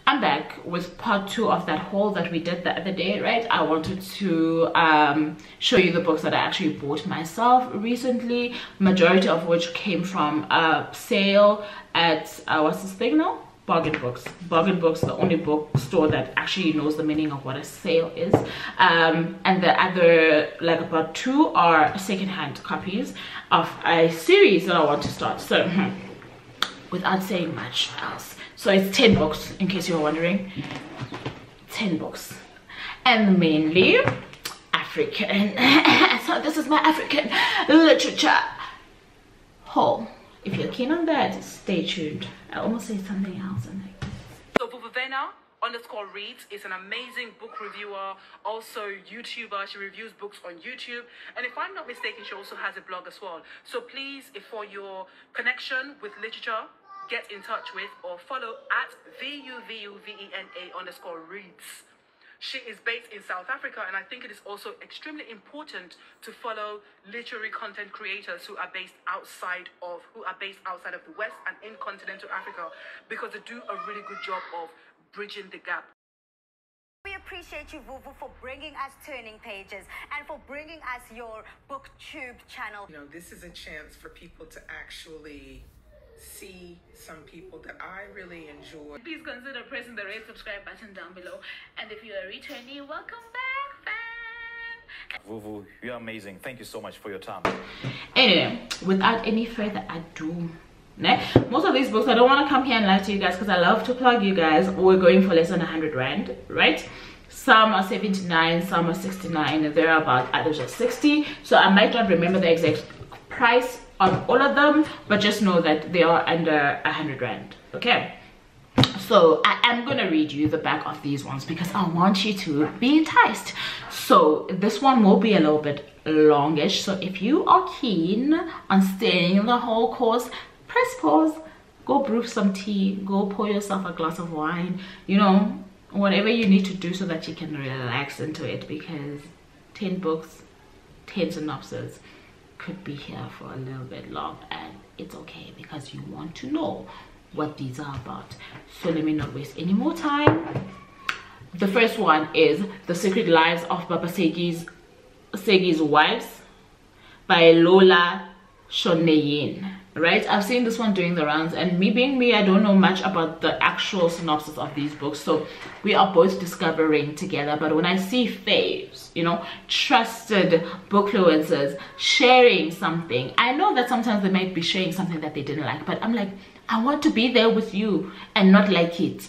I'm back with part 2 of that haul that we did the other day, right? I wanted to show you the books that I actually bought myself recently, majority of which came from a sale at what's this thing now? Bargain Books, the only bookstore that actually knows the meaning of what a sale is. And the other, like about 2, are secondhand copies of a series that I want to start. So without saying much else, so it's 10 books, in case you're wondering. 10 books, and mainly African. So this is my African literature haul. If you're keen on that, stay tuned. I almost said something else. So Vena _reads is an amazing book reviewer, also YouTuber. She reviews books on YouTube, and if I'm not mistaken, she also has a blog as well. So please, if for your connection with literature, get in touch with or follow at VUVUVENA _reads. She is based in South Africa, and I think it is also extremely important to follow literary content creators who are based outside of the West and in continental Africa, because they do a really good job of bridging the gap. We appreciate you, Vuvu, for bringing us Turning Pages and for bringing us your BookTube channel. You know, this is a chance for people to actually see some people that I really enjoy. Please consider pressing the red subscribe button down below, and if you're a returnee, welcome back, fan. Vuvu, you're amazing. Thank you so much for your time. Anyway, without any further ado, most of these books, I don't want to come here and lie to you guys because I love to plug you guys. We're going for less than 100 rand, right? Some are 79, some are 69, and they're about others are 60. So I might not remember the exact price on all of them, but just know that they are under 100 rand. Okay, so I am gonna read you the back of these ones because I want you to be enticed. So this one will be a little bit longish, so if you are keen on staying the whole course, press pause, go brew some tea, go pour yourself a glass of wine, you know, whatever you need to do so that you can relax into it, because 10 books, 10 synopses could be here for a little bit long, and it's okay because you want to know what these are about. So let me not waste any more time. The first one is The Secret Lives of Baba Segi's Wives by Lola Shoneyin. Right, I've seen this one doing the rounds, and me being me, I don't know much about the actual synopsis of these books, so we are both discovering together. But when I see faves, you know, trusted bookfluencers sharing something, I know that sometimes they might be sharing something that they didn't like, but I'm like, I want to be there with you and not like it.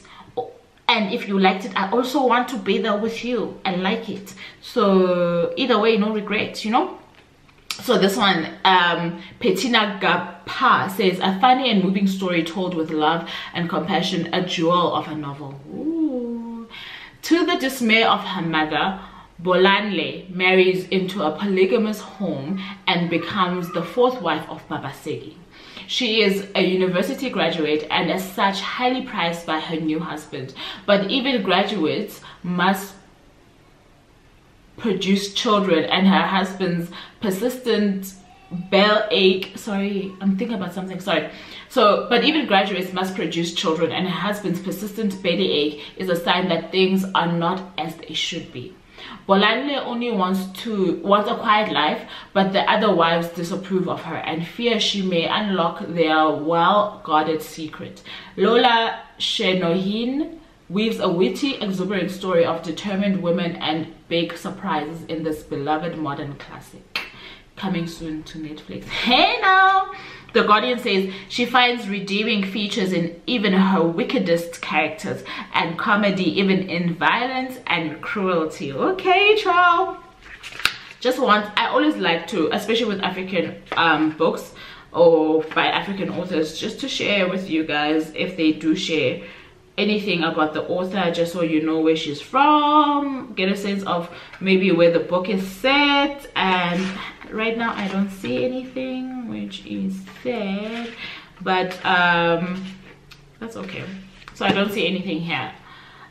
And if you liked it, I also want to be there with you and like it. So either way, no regrets, you know. So this one, Petina Gapa says, a funny and moving story told with love and compassion, a jewel of a novel. Ooh. To the dismay of her mother, Bolanle marries into a polygamous home and becomes the 4th wife of Baba Segi. She is a university graduate and as such highly prized by her new husband. But even graduates must produce children, and her husband's persistent bellyache, sorry, I'm thinking about something, sorry. So, but even graduates must produce children, and her husband's persistent bellyache is a sign that things are not as they should be. Bolanle only wants a quiet life, but the other wives disapprove of her and fear she may unlock their well-guarded secret. Lola Shenohin weaves a witty, exuberant story of determined women and big surprises in this beloved modern classic. Coming soon to Netflix. Hey now! The Guardian says she finds redeeming features in even her wickedest characters and comedy even in violence and cruelty. Okay, child. I always like to, especially with African books or by African authors, just to share with you guys, if they do share anything about the author, just so you know where she's from, get a sense of maybe where the book is set. And right now I don't see anything, which is sad, but that's okay. So I don't see anything here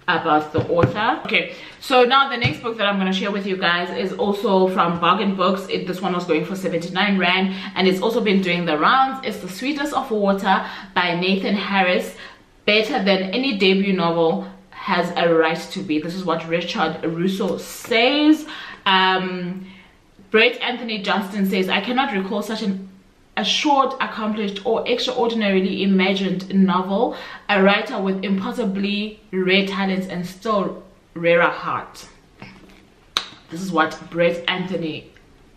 about the author. Okay, so now the next book that I'm going to share with you guys is also from Bargain Books. This one was going for 79 rand, and it's also been doing the rounds. It's The Sweetness of Water by Nathan Harris. Better than any debut novel has a right to be. This is what Richard Russo says. Brett Anthony Johnston says, I cannot recall such a short, accomplished, or extraordinarily imagined novel, a writer with impossibly rare talents and still rarer heart. This is what Brett Anthony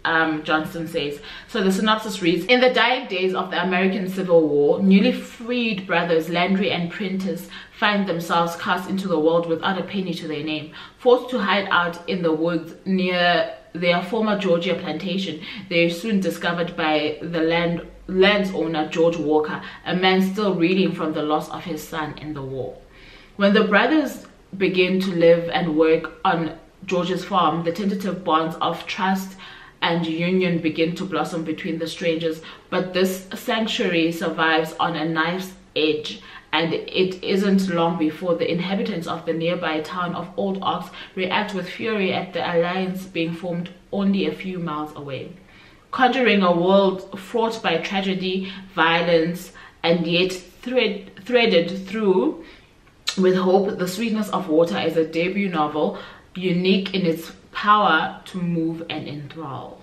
Johnston says. So the synopsis reads, in the dying days of the American Civil War, newly freed brothers Landry and Prentice find themselves cast into the world without a penny to their name. Forced to hide out in the woods near their former Georgia plantation, they are soon discovered by the landowner George Walker, a man still reeling from the loss of his son in the war. When the brothers begin to live and work on George's farm, the tentative bonds of trust and union begin to blossom between the strangers, but this sanctuary survives on a knife's edge, and it isn't long before the inhabitants of the nearby town of Old Ox react with fury at the alliance being formed only a few miles away. Conjuring a world fraught by tragedy, violence, and yet threaded through with hope, The Sweetness of Water is a debut novel, unique in its power to move and enthrall.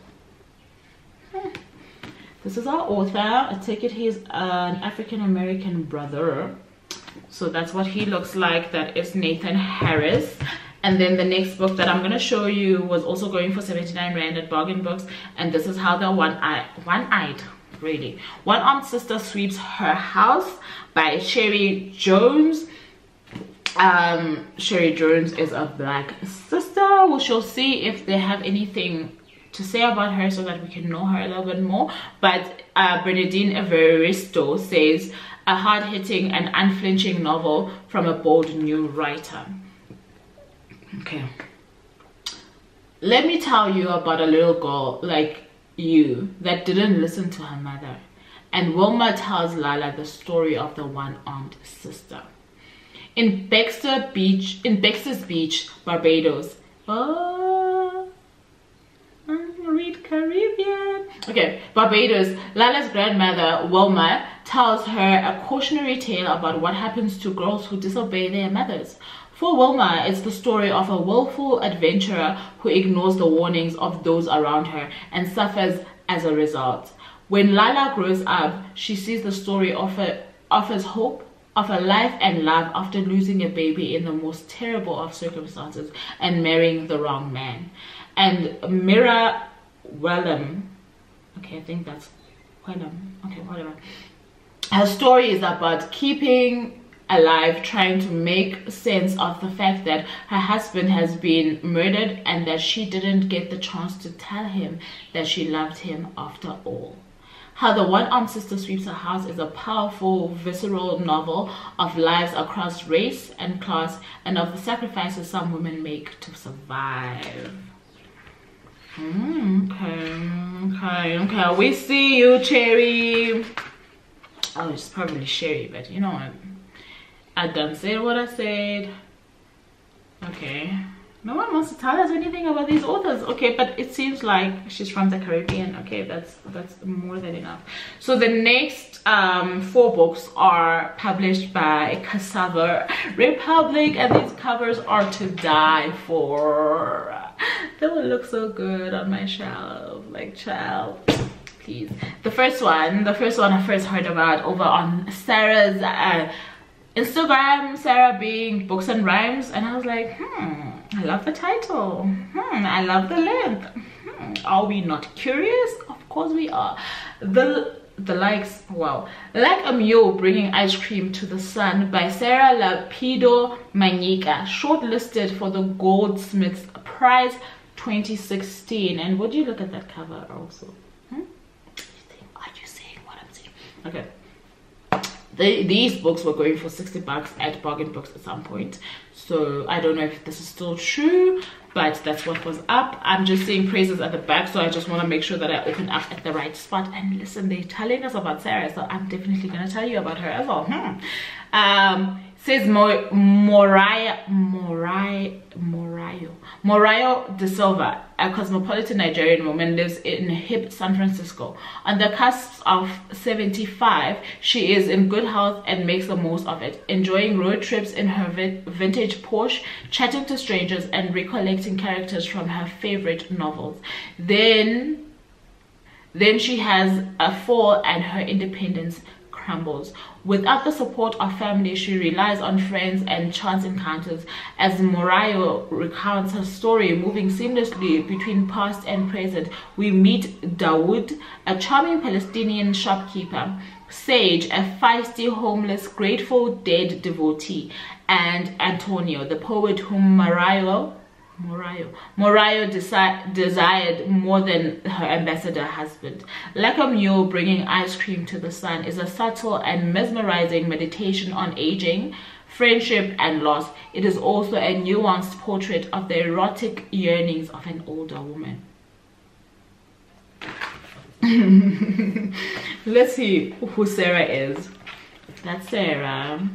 This is our author. I take it he's an African-American brother. So that's what he looks like. That is Nathan Harris. And then the next book that I'm going to show you was also going for 79 Rand at Bargain Books. And this is how the One-Eyed One-Armed Sister Sweeps Her House by Sherry Jones. Sherry Jones is a black sister. We shall see if they have anything to say about her so that we can know her a little bit more. But Bernardine Evaristo says, a hard-hitting and unflinching novel from a bold new writer. Okay, let me tell you about a little girl like you that didn't listen to her mother. And Wilma tells Lala the story of the one-armed sister. In Baxter's Beach, Barbados. Read Caribbean. Okay, Barbados. Lala's grandmother, Wilma, tells her a cautionary tale about what happens to girls who disobey their mothers. For Wilma, it's the story of a willful adventurer who ignores the warnings of those around her and suffers as a result. When Lala grows up, she sees the story offers hope of a life and love after losing a baby in the most terrible of circumstances and marrying the wrong man. And Mira Wellham, okay, I think that's Wellham, okay, whatever. Her story is about keeping alive, trying to make sense of the fact that her husband has been murdered and that she didn't get the chance to tell him that she loved him after all. How the One-Armed Sister Sweeps Her House is a powerful, visceral novel of lives across race and class and of the sacrifices some women make to survive. Okay, we see you, Cherry. Oh, it's probably Sherry, but you know what? I done said what I said. Okay. No one wants to tell us anything about these authors. Okay, but it seems like she's from the Caribbean. Okay, that's more than enough. So the next 4 books are published by Cassava Republic, and these covers are to die for. They will look so good on my shelf. Like, child, please. The first one I first heard about over on Sarah's Instagram, Sarah being Books and Rhymes, and I was like, I love the title. I love the length. Are we not curious? Of course we are. The likes, wow. Like a Mule Bringing Ice Cream to the Sun by Sarah Lapido Manika, shortlisted for the Goldsmiths Prize 2016. And would you look at that cover also? Are you seeing what I'm seeing? Okay. These books were going for 60 bucks at Bargain Books at some point. So I don't know if this is still true, but that's what was up. I'm just seeing praises at the back, so I just want to make sure that I open up at the right spot. And listen, they're telling us about Sarah, so I'm definitely going to tell you about her as well. Says Morayo de Silva, a cosmopolitan Nigerian woman, lives in hip San Francisco. On the cusp of 75, she is in good health and makes the most of it, enjoying road trips in her vintage Porsche, chatting to strangers, and recollecting characters from her favorite novels. Then she has a fall and her independence crumbles. Without the support of family, she relies on friends and chance encounters. As Morayo recounts her story, moving seamlessly between past and present, we meet Dawood, a charming Palestinian shopkeeper, Sage, a feisty, homeless, Grateful Dead devotee, and Antonio, the poet whom Morayo desired more than her ambassador husband. Like a mule bringing ice cream to the sun is a subtle and mesmerizing meditation on aging, friendship, and loss. It is also a nuanced portrait of the erotic yearnings of an older woman. Let's see who Sarah is. That's Sarah.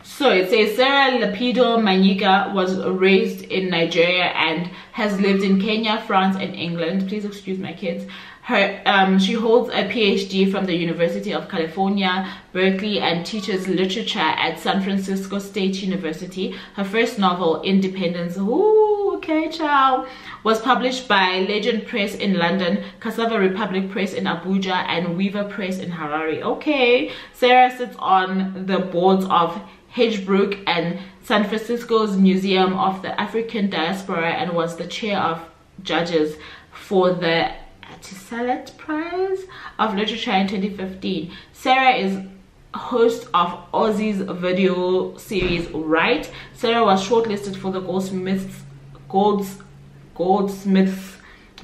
So it says Sarah Lapido Manika was raised in Nigeria and has lived in Kenya, France, and England. Please excuse my kids. She holds a PhD from the University of California, Berkeley, and teaches literature at San Francisco State University. Her first novel, Independence, was published by Legend Press in London, Cassava Republic Press in Abuja, and Weaver Press in Harare. Okay, Sarah sits on the boards of Hedgebrook and San Francisco's Museum of the African Diaspora and was the chair of judges for the Atisalat Prize of Literature in 2015. Sarah is host of Ozzy's video series Right. Sarah was shortlisted for the Goldsmiths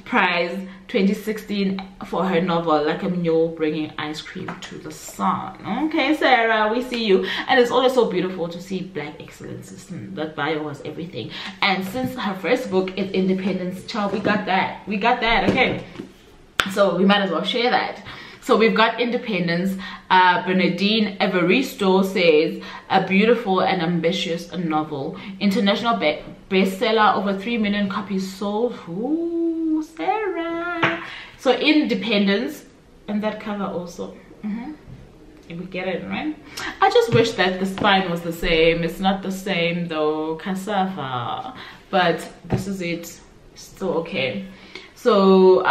Prize 2016 for her novel Like a Mule Bringing Ice Cream to the Sun. Okay, Sarah, we see you. And it's always so beautiful to see Black excellence. That bio was everything. And since her first book is Independence, child, we got that. Okay, so we might as well share that. So we've got Independence. Bernardine Evaristo says, a beautiful and ambitious novel. International bestseller, over 3 million copies sold. Ooh, Sarah. So Independence, and that cover also. If we get it right. I just wish that the spine was the same. It's not the same though. Cassava. But this is it. Still okay. So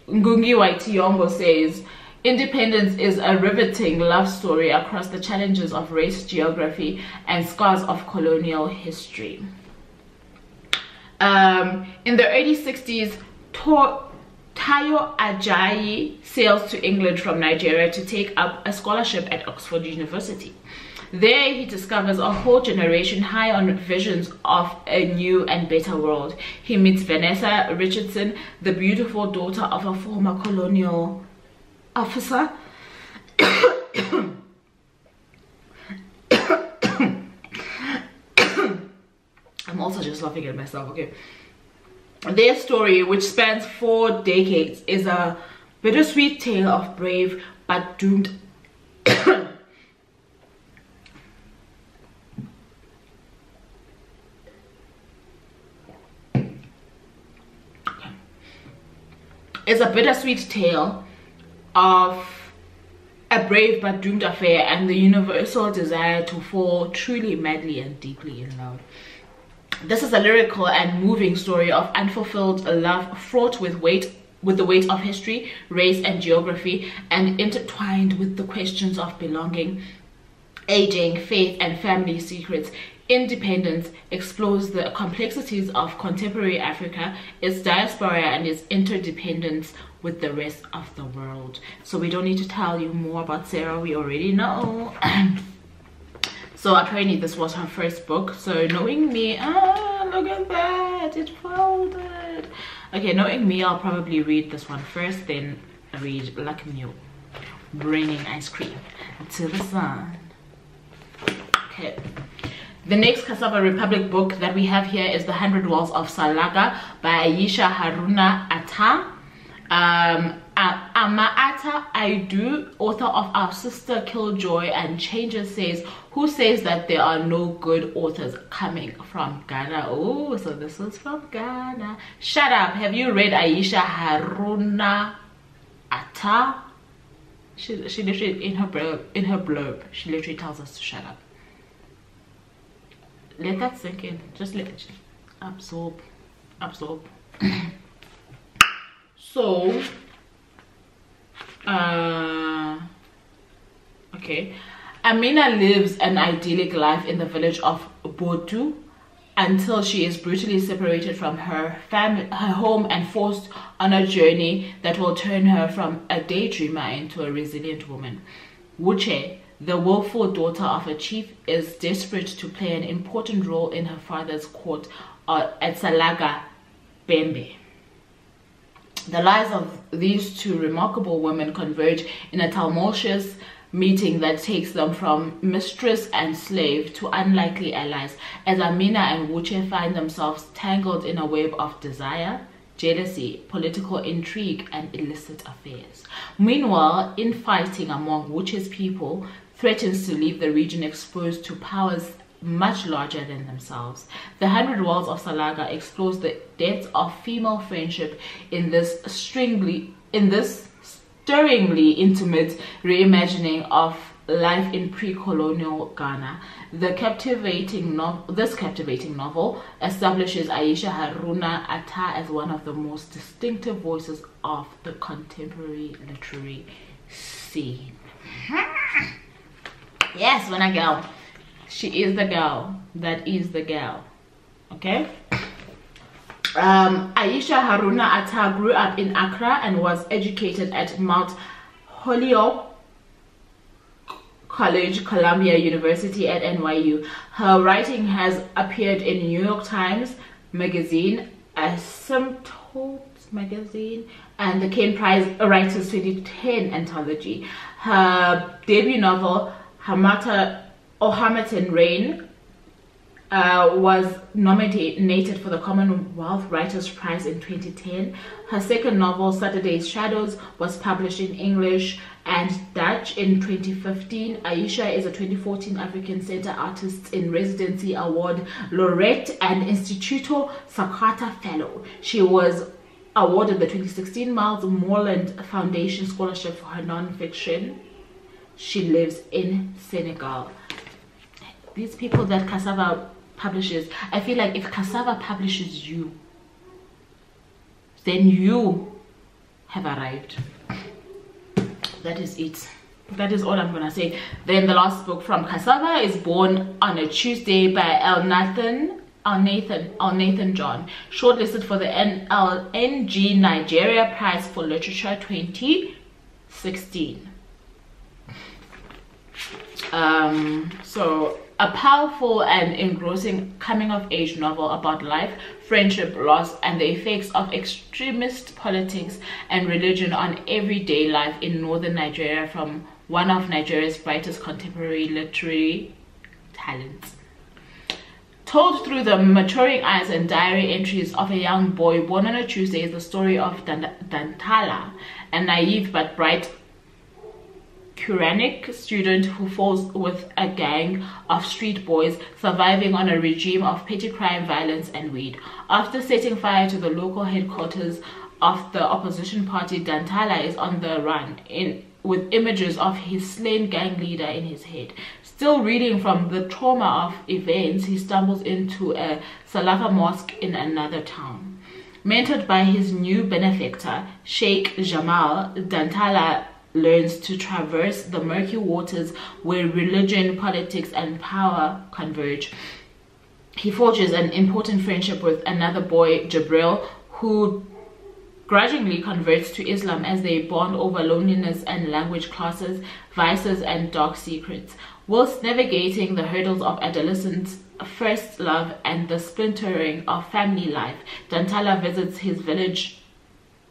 Ngungi Waitiyongo says, Independence is a riveting love story across the challenges of race, geography, and scars of colonial history. In the early 60s, Tayo Ajayi sails to England from Nigeria to take up a scholarship at Oxford University. There he discovers a whole generation high on visions of a new and better world. He meets Vanessa Richardson, the beautiful daughter of a former colonial officer. I'm also just laughing at myself, okay. Their story, which spans 4 decades, is a bittersweet tale of brave but doomed It's a bittersweet tale of a brave but doomed affair and the universal desire to fall truly, madly, and deeply in love. This is a lyrical and moving story of unfulfilled love, fraught with the weight of history, race, and geography, and intertwined with the questions of belonging, aging, faith, and family secrets. Independence explores the complexities of contemporary Africa, its diaspora, and its interdependence with the rest of the world. So we don't need to tell you more about Sarah, we already know. So apparently this was her first book. So knowing me, look at that, it folded. Okay, knowing me, I'll probably read this one first, then read Like a Mule Bringing Ice Cream to the Sun. Okay. The next Cassava Republic book that we have here is The 100 Walls of Salaga by Aisha Haruna Atta. Amaata Aidu, author of Our Sister Killjoy and Changes, says, who says that there are no good authors coming from Ghana? Oh, so this is from Ghana. Shut up. Have you read Aisha Haruna Atta? She literally in her blurb she literally tells us to shut up. Let that sink in. Just let it absorb. So okay, Amina lives an idyllic life in the village of Botu until she is brutally separated from her home and forced on a journey that will turn her from a daydreamer into a resilient woman. Wuche, the willful daughter of a chief, is desperate to play an important role in her father's court at Salaga Bembe. The lives of these two remarkable women converge in a tumultuous meeting that takes them from mistress and slave to unlikely allies, as Amina and Wuche find themselves tangled in a web of desire, jealousy, political intrigue, and illicit affairs. Meanwhile, infighting among Wuche's people threatens to leave the region exposed to powers much larger than themselves. The 100 Worlds of Salaga explores the depths of female friendship in this stirringly intimate reimagining of life in pre-colonial Ghana. This captivating novel establishes Aisha Haruna Atta as one of the most distinctive voices of the contemporary literary scene. Yes, when a girl. She is the girl. That is the girl. Okay? Aisha Haruna Atta grew up in Accra and was educated at Mount Holyoke College, Columbia University at NYU. Her writing has appeared in New York Times Magazine, Asymptotes Magazine, and the Ken Prize Writers 2010 anthology. Her debut novel, Hamilton Rain, was nominated for the Commonwealth Writers' Prize in 2010. Her second novel, Saturday's Shadows, was published in English and Dutch in 2015. Aisha is a 2014 African Center Artists in Residency Award laureate and Instituto Sakata Fellow. She was awarded the 2016 Miles Moreland Foundation Scholarship for her non-fiction. She lives in Senegal. These people that Cassava publishes, I feel like if Cassava publishes you, then you have arrived. That is it. That is all I'm gonna say. Then the last book from Cassava is Born on a Tuesday by Nathan John, shortlisted for the NG Nigeria Prize for Literature 2016. So a powerful and engrossing coming-of-age novel about life, friendship, loss, and the effects of extremist politics and religion on everyday life in northern Nigeria from one of Nigeria's brightest contemporary literary talents. Told through the maturing eyes and diary entries of a young boy born on a Tuesday is the story of Dantala, a naive but bright Quranic student who falls with a gang of street boys, surviving on a regime of petty crime, violence, and weed. After setting fire to the local headquarters of the opposition party, Dantala is on the run, with images of his slain gang leader in his head. Still reeling from the trauma of events, he stumbles into a Salafa mosque in another town. Mentored by his new benefactor, Sheikh Jamal, Dantala learns to traverse the murky waters where religion, politics, and power converge. He forges an important friendship with another boy, Jabril, who grudgingly converts to Islam as they bond over loneliness and language classes, vices, and dark secrets. Whilst navigating the hurdles of adolescence, first love, and the splintering of family life, Dantala visits his village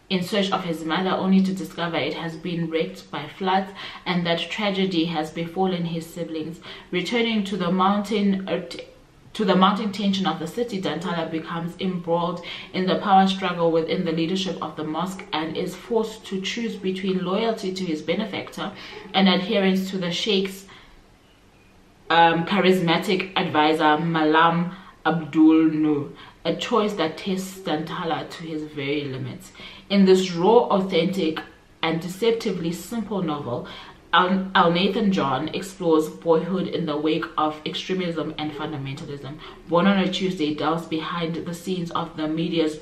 in search of his mother, only to discover it has been wrecked by floods and that tragedy has befallen his siblings. Returning to the mountain To the mounting tension of the city, Dantala becomes embroiled in the power struggle within the leadership of the mosque and is forced to choose between loyalty to his benefactor and adherence to the sheikh's charismatic advisor Malam Abdul Nur, a choice that tests Dantala to his very limits. In this raw, authentic, and deceptively simple novel, Al-Nathan John explores boyhood in the wake of extremism and fundamentalism. Born on a Tuesday delves behind the scenes of the media's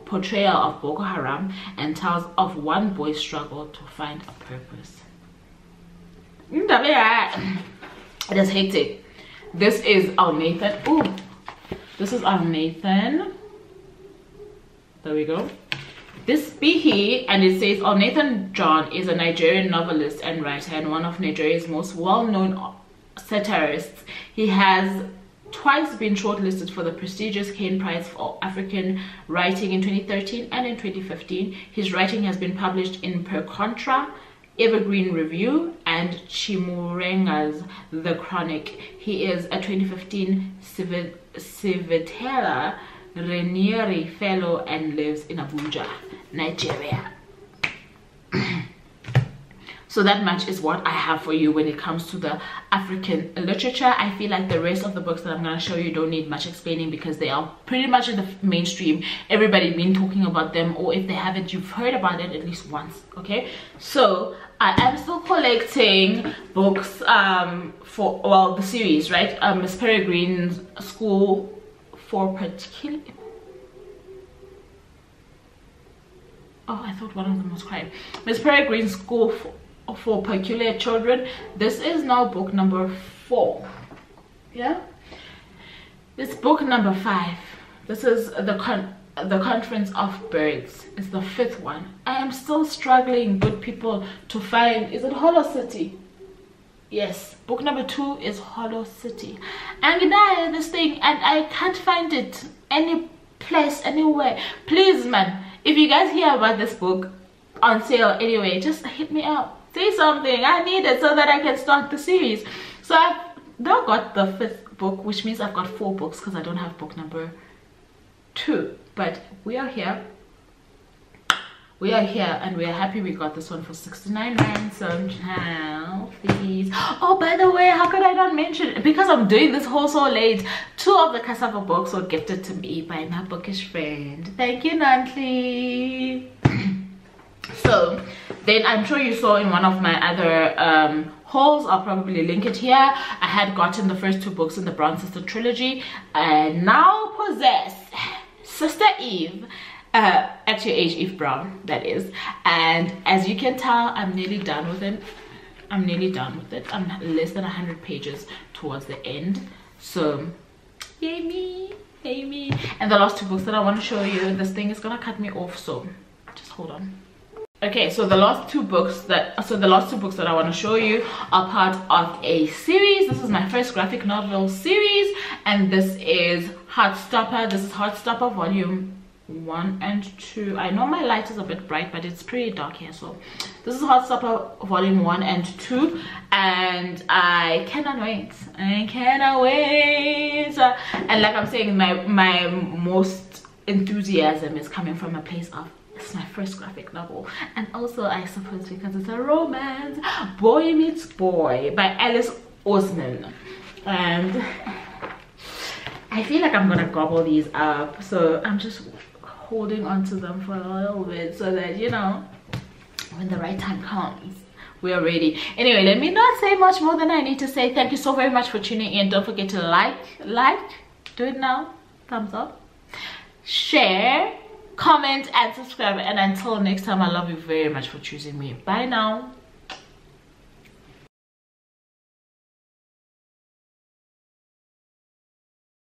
portrayal of Boko Haram and tells of one boy's struggle to find a purpose. It is hectic. This is Al-Nathan. Ooh, this is Al-Nathan. There we go. This Bihi, and it says Al-Nathan John is a Nigerian novelist and writer and one of Nigeria's most well-known satirists. He has twice been shortlisted for the prestigious Kane Prize for African Writing in 2013 and in 2015. His writing has been published in Per Contra, Evergreen Review, and Chimurenga's The Chronic. He is a 2015 Civitella Ranieri Fellow and lives in Abuja, Nigeria. So that much is what I have for you when it comes to the African literature. I feel like the rest of the books that I'm going to show you don't need much explaining because they are pretty much in the mainstream. Everybody's been talking about them, or if they haven't, you've heard about it at least once. Okay, so I am still collecting books for, well, the series, right? Miss Peregrine's School for Particular. Oh, I thought one of them was crying. Miss Peregrine's School for Peculiar Children. This is now book number 4. Yeah, it's book number 5. This is the Conference of Birds. It's the 5th one. I am still struggling, good people, to find, is it Hollow City? Yes, book number 2 is Hollow City. And now this thing, and I can't find it any place, anywhere. Please, man, if you guys hear about this book on sale anyway, just hit me up. Say something. I need it so that I can start the series. So I've now got the 5th book, which means I've got 4 books because I don't have book number 2. But we are here. We are here and we are happy we got this one for 69 rand. So now, please. Oh, by the way, how could I not mention it? Because I'm doing this haul so late, 2 of the cassava books were gifted to me by my bookish friend. Thank you, Nantli. So then I'm sure you saw in one of my other hauls, I'll probably link it here, I had gotten the first 2 books in the Brown Sister trilogy and now possess Sister Eve, actually Eve Brown, that is. And as you can tell, I'm nearly done with it. I'm less than 100 pages towards the end. So yay me, yay me. And the last 2 books that I want to show you, this thing is gonna cut me off, so just hold on. Okay, so the last two books that I want to show you are part of a series. This is my first graphic novel series, and this is Heartstopper. This is Heartstopper volume 1 and 2. I know my light is a bit bright, but it's pretty dark here. So this is Heartstopper volume 1 and 2, and I cannot wait. I cannot wait. And like I'm saying, my most enthusiasm is coming from a place of, it's my first graphic novel, and also I suppose because it's a romance, Boy Meets Boy by Alice Osman, and I feel like I'm gonna gobble these up, so I'm just holding on to them for a little bit so that, you know, when the right time comes, we are ready. Anyway, let me not say much more than I need to say. Thank you so very much for tuning in. Don't forget to like, do it now, thumbs up, share, comment and subscribe, and until next time, I love you very much for choosing me. Bye now.